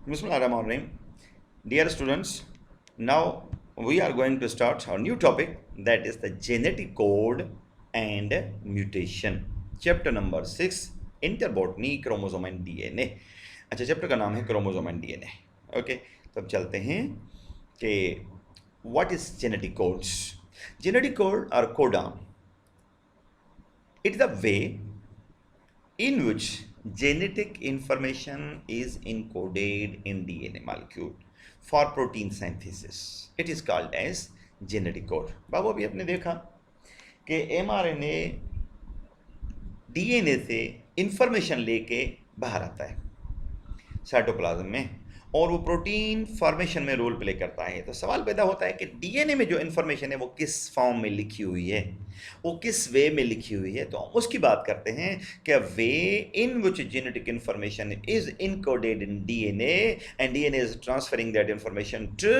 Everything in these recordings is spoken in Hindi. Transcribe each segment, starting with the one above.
Bismillahirrahmanirrahim. Dear students, now we are going to start our new topic, that is the genetic code and mutation. Chapter number 6, Interbotany, Chromosome and DNA. अच्छा, चैप्टर का नाम है क्रोमोसोम एंड डीएनए. ओके, तो अब चलते हैं कि what is genetic codes. Genetic code और codon, it is the way in which genetic information is encoded in DNA molecule for protein synthesis. It is called as genetic code. बाबू अभी आपने देखा कि mRNA DNA से इंफॉर्मेशन लेके बाहर आता है साइटोप्लाज्म में, और वो प्रोटीन फॉर्मेशन में रोल प्ले करता है. तो सवाल पैदा होता है कि डीएनए में जो इन्फॉर्मेशन है वो किस फॉर्म में लिखी हुई है, वो किस वे में लिखी हुई है. तो हम उसकी बात करते हैं कि way in which genetic information is encoded in DNA and DNA is transferring that information to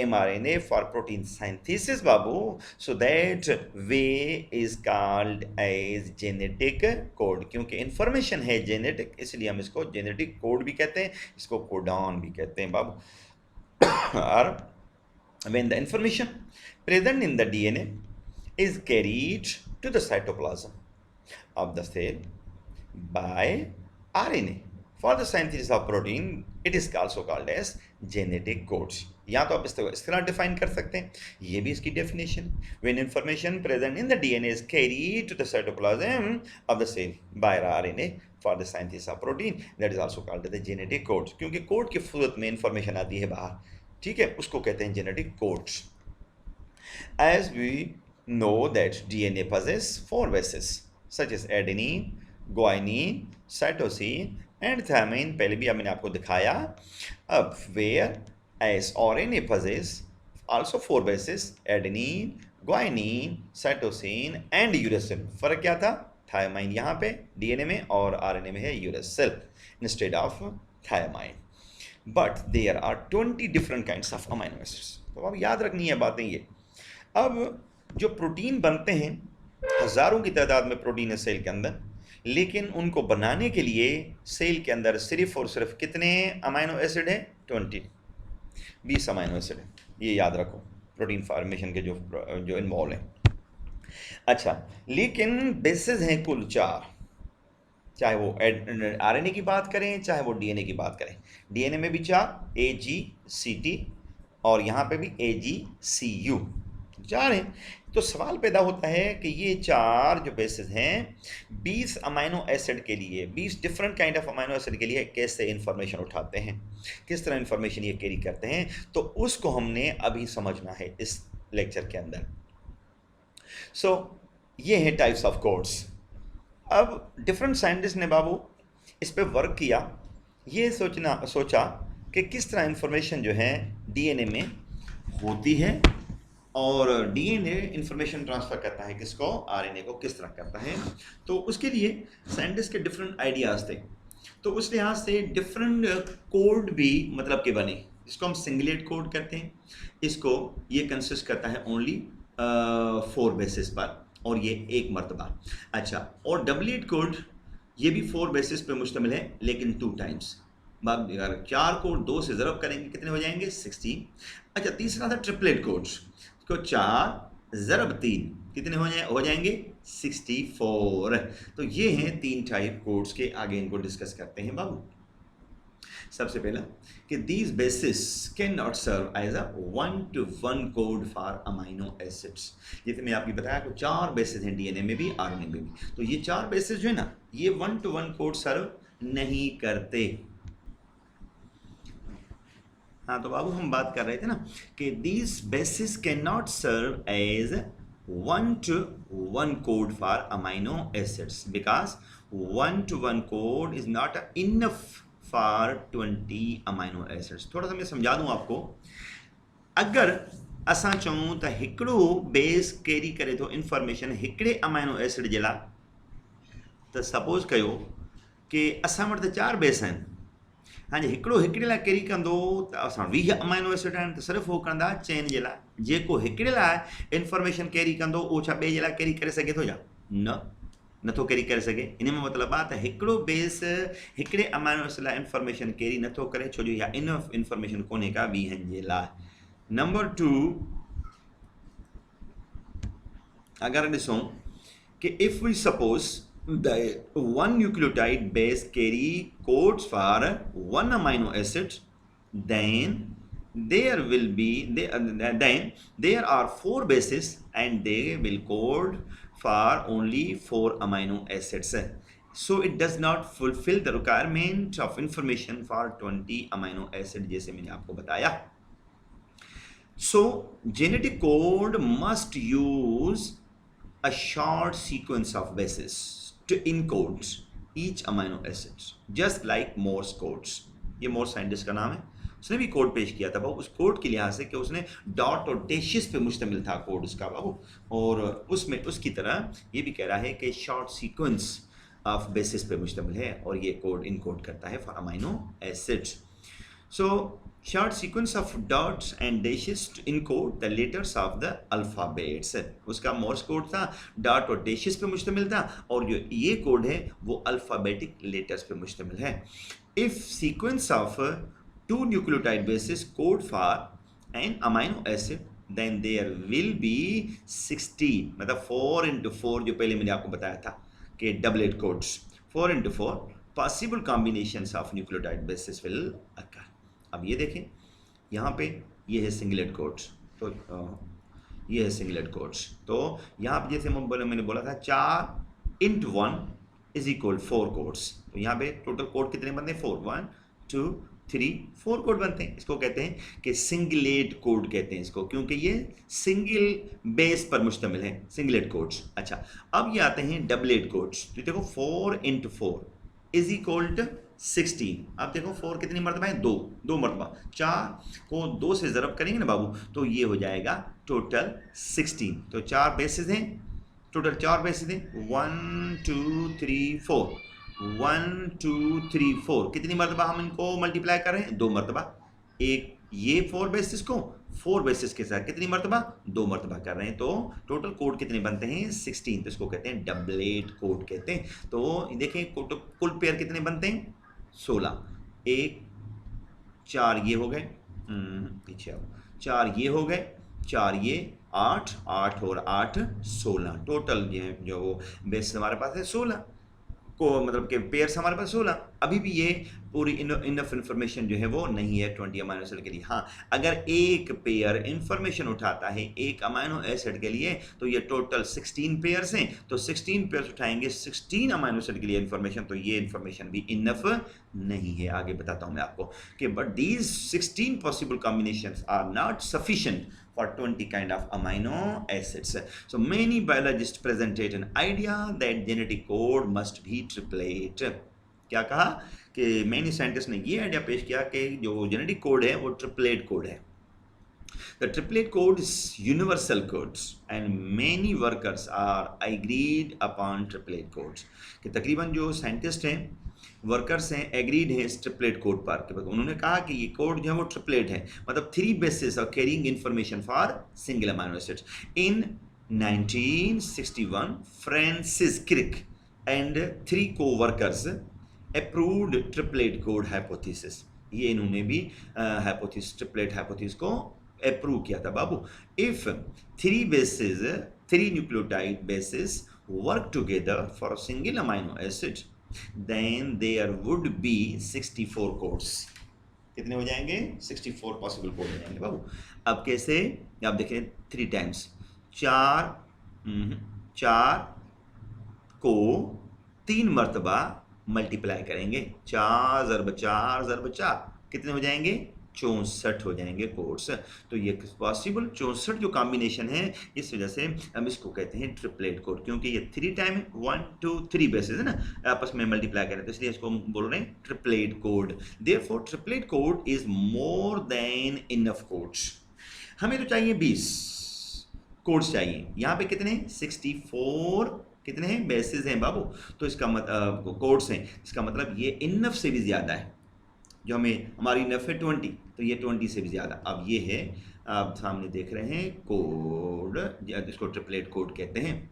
mRNA for protein synthesis बाबू. So that way is called as genetic code. क्योंकि इन्फॉर्मेशन है जेनेटिक, इसलिए हम इसको जेनेटिक कोड भी कहते हैं, इसको कोडान भी कहते हैं बाबू. और when the information present in the DNA is carried to the cytoplasm of the cell by RNA for the synthesis of protein, it is also called as genetic codes. या तो आप इस तरह डिफाइन कर सकते हैं, ये भी इसकी definition. when information present in the DNA is carried to the cytoplasm of the cell by RNA for the synthesis of protein, that is also called the genetic codes. क्योंकि कोड की सूरत में इंफॉर्मेशन आती है बाहर, ठीक है, उसको कहते हैं genetic codes. As we know that DNA possesses 4 bases such as adenine, guanine, cytosine and thymine. पहले भी मैंने आपको दिखाया. अब where as RNA possesses also 4 bases adenine, guanine, cytosine and uracil. फर्क क्या था? थायमाइन यहाँ पे डीएनए में और आरएनए में है uracil instead of thymine. But there are 20 different kinds of amino acids. तो अब याद रखनी है बातें ये. अब जो प्रोटीन बनते हैं, हज़ारों की तादाद में प्रोटीन है सेल के अंदर, लेकिन उनको बनाने के लिए सेल के अंदर सिर्फ और सिर्फ कितने अमाइनो एसिड है? 20 अमाइनो एसिड है. ये याद रखो, प्रोटीन फॉर्मेशन के जो इन्वॉल्व हैं. अच्छा, लेकिन बेसिस हैं कुल 4. चाहे वो आरएनए की बात करें, चाहे वो डीएनए की बात करें. डीएनए में भी 4, AGCT, और यहाँ पे भी AGCU, 4 हैं. तो सवाल पैदा होता है कि ये 4 जो बेसिस हैं 20 अमाइनो एसिड के लिए, 20 different kind of amino acid के लिए कैसे इंफॉर्मेशन उठाते हैं, किस तरह इंफॉर्मेशन ये कैरी करते हैं, तो उसको हमने अभी समझना है इस लेक्चर के अंदर. सो ये हैं टाइप्स ऑफ कोड्स. अब डिफरेंट साइंटिस्ट ने बाबू इस पे वर्क किया, ये सोचा कि किस तरह इंफॉर्मेशन जो है डीएनए में होती है, और डीएनए इंफॉर्मेशन ट्रांसफ़र करता है किसको? आरएनए को. किस तरह करता है, तो उसके लिए साइंटिस्ट के डिफरेंट आइडियाज़ थे. तो उस लिहाज से डिफरेंट कोड भी मतलब के बने. इसको हम सिंगलेट कोड कहते हैं. इसको ये कंसिस्ट करता है ओनली 4 बेसिस पर, और ये एक मरतबा. अच्छा, और डबलेट कोड ये भी 4 बेसिस पे मुश्तमिल है, लेकिन 2 टाइम्स. अगर 4 कोड 2 से ज़रब करेंगे कितने हो जाएंगे? 16. अच्छा, तीसरा था ट्रिपलेट कोड्स. इसको 4 ज़रब 3 कितने हो जाएंगे? 64. तो ये हैं 3 टाइप कोड्स के. आगे इनको डिस्कस करते हैं बाबू. सबसे पहला कि these bases cannot serve as a 1-to-1 code for amino acids. ये तो मैं आपको बताया कि 4 बेसिस हैं डीएनए में भी, आरएनए में भी. तो ये 4 बेसिस जो है ना, ये 1-to-1 कोड सर्व नहीं करते. हाँ, तो बाबू हम बात कर रहे थे ना कि these bases cannot serve as 1-to-1 code for amino acids because 1-to-1 code is not enough for 20 amino acids. थोड़ा सा मैं समझा दूँ आपको. अगर असां चऊं त हिकिड़ो बेस कैरी करे थो इंफॉर्मेशन हिकिड़े अमाइनो एसिड जे लाइ, त सपोज़ कयो कि असां वटि त 4 बेस आहिनि. हाँ जी, हिकिड़ो हिकिड़े लाइ कैरी कंदो त असां 20 अमाइनो एसिड आहिनि, त सिर्फ़ु उहो कंदा चेन जे लाइ. जेको हिकिड़े लाइ इंफॉर्मेशन कैरी कंदो उहो छा ॿिए जे लाइ कैरी करे सघे थो या न? नथो कैरी करे सघे। इन में मतलब आहे त हिकिड़ो बेस हिकिड़े अमाइनो एसिड लाइ इंफॉर्मेशन कैरी नथो करे छो जो इहा इनफ इंफॉर्मेशन कोन्हे का ॿीहनि जे लाइ। नंबर 2, अगर ॾिसूं कि if we suppose the one nucleotide base carry codes for one amino acid, then there will be then there are 4 bases and they will code for only 4 amino acids, so it does not fulfill the requirement of information for 20 amino acid जैसे मैंने आपको बताया। So genetic code must use a short sequence of bases to encode each amino acid, just like Morse codes। ये मोर्स साइंटिस्ट का नाम है, उसने भी कोड पेश किया था बाबू, उस कोड के लिहाज से कि उसने डॉट और डैशेस पे मुश्तमिल था कोड उसका बाबू, और उसमें उसकी तरह ये भी कह रहा है कि शॉर्ट सीक्वेंस ऑफ बेसिस पे मुश्तमिल है और ये कोड इनकोड करता है for amino acids. So short sequence of dots and dashes to encode the letters of the alphabets। उसका मोर्स कोड था, डॉट और डैशेस पे मुश्तमिल था, और जो ये कोड है वो अल्फ़ाबेटिक लेटर्स पे मुश्तमिल है। If sequence of 2 nucleotide bases code for an amino acid, then there will be 16, मतलब 4 into 4 जो पहले मैंने आपको बताया था कि doublet codes, 4 into 4 possible combinations of nucleotide bases will occur। अब ये देखें यहाँ पे ये है सिंगलेट कोड्स, तो ये है सिंगलेट कोड्स, तो यहाँ पे जैसे मैंने बोला था 4 into 1 इज इक्वल 4 कोड्स, तो यहाँ पे टोटल कोड कितने बनते हैं 4, 1 2 3 4 कोड बनते हैं। इसको कहते हैं कि सिंगलेट कोड कहते हैं इसको, क्योंकि ये सिंगल बेस पर मुश्तमिल है, सिंगलेट कोड्स। अच्छा, अब ये आते हैं डबलेट कोड्स, तो देखो 4 into 4 इज इक्वल टू 16। अब देखो 4 कितनी मरतबा है, 2 मरतबा, 4 को 2 से ज़रब करेंगे ना बाबू तो ये हो जाएगा टोटल 16। तो 4 बेसिस हैं, टोटल 4 बेसिस हैं, 1 2 3 4, 1 2 3 4, कितनी मरतबा हम इनको मल्टीप्लाई कर रहे हैं, 2 मरतबा। एक ये 4 बेसिस को 4 बेसिस के साथ कितनी मरतबा, 2 मरतबा कर रहे हैं, तो टोटल कोड कितने बनते हैं 16, तो इसको कहते हैं डबलेट कोड कहते हैं। तो देखें कुल पेयर कितने बनते हैं 16, 1 4 ये हो गए, पीछे आओ, 4 ये हो गए, 4 ये 8 8 और 8 16, टोटल ये जो बेस हमारे पास है 16 को, मतलब कि पेयर्स हमारे पास 16। अभी भी ये पूरी इनफ इंफॉर्मेशन जो है वो नहीं है 20 अमाइनो एसिड के लिए। हाँ, अगर एक पेयर इंफॉर्मेशन उठाता है एक अमाइनो एसिड के लिए तो ये टोटल 16 पेयर्स हैं, तो 16 पेयर्स उठाएंगे 16 अमाइनो एसिड के लिए इंफॉर्मेशन, तो ये इंफॉर्मेशन भी इनफ नहीं है। आगे बताता हूँ मैं आपको कि but these 16 possible combinations are not sufficient for 20 kind of amino acids। So many biologists presented an idea that genetic code must be triplet। क्या कहा कि many scientists ने ये आइडिया पेश किया कि जो जेनेटिक कोड है वो ट्रिपलेट कोड है। The triplet code is universal codes and many workers are agreed upon triplet codes। कि तकरीबन जो साइंटिस्ट हैं वर्कर्स हैं एग्रीड हैं इस ट्रिपलेट कोड पर, उन्होंने कहा कि ये कोड जो है वो ट्रिपलेट है, मतलब 3 bases of carrying information for single amino acids. In 1961 Francis Crick and 3 coworkers approved triplet code hypothesis. ये इन्होंने भी ट्रिपलेट हाइपोथेसिस को अप्रूव किया था बाबू। If 3 nucleotide bases work together for a single amino acid then there would be 64 codes। कितने हो जाएंगे 64 पॉसिबल कोड हो जाएंगे बाबू। अब कैसे, आप देखें 3 टाइम्स 4 को 3 मरतबा मल्टीप्लाई करेंगे, 4 ज़रब 4 ज़रब 4 कितने हो जाएंगे 64 हो जाएंगे कोड्स। तो ये पॉसिबल 64 जो कॉम्बिनेशन है, इस वजह से हम इसको कहते हैं ट्रिपलेट कोड, क्योंकि ये 3 टाइम 1 2 3 बेसिस है ना, आपस में मल्टीप्लाई करें, तो इसलिए इसको हम बोल रहे हैं triplet code. Therefore triplet code is more than enough codes. हमें तो चाहिए 20 कोड्स चाहिए, यहाँ पे कितने 64 कितने हैं बेसिस हैं बाबू, तो इसका मतलब कोड्स हैं, इसका मतलब ये इनफ से भी ज़्यादा है। जो हमें हमारी नफ है 20, तो ये 20 से भी ज़्यादा। अब ये है आप सामने देख रहे हैं कोड, इसको ट्रिपलेट कोड कहते हैं।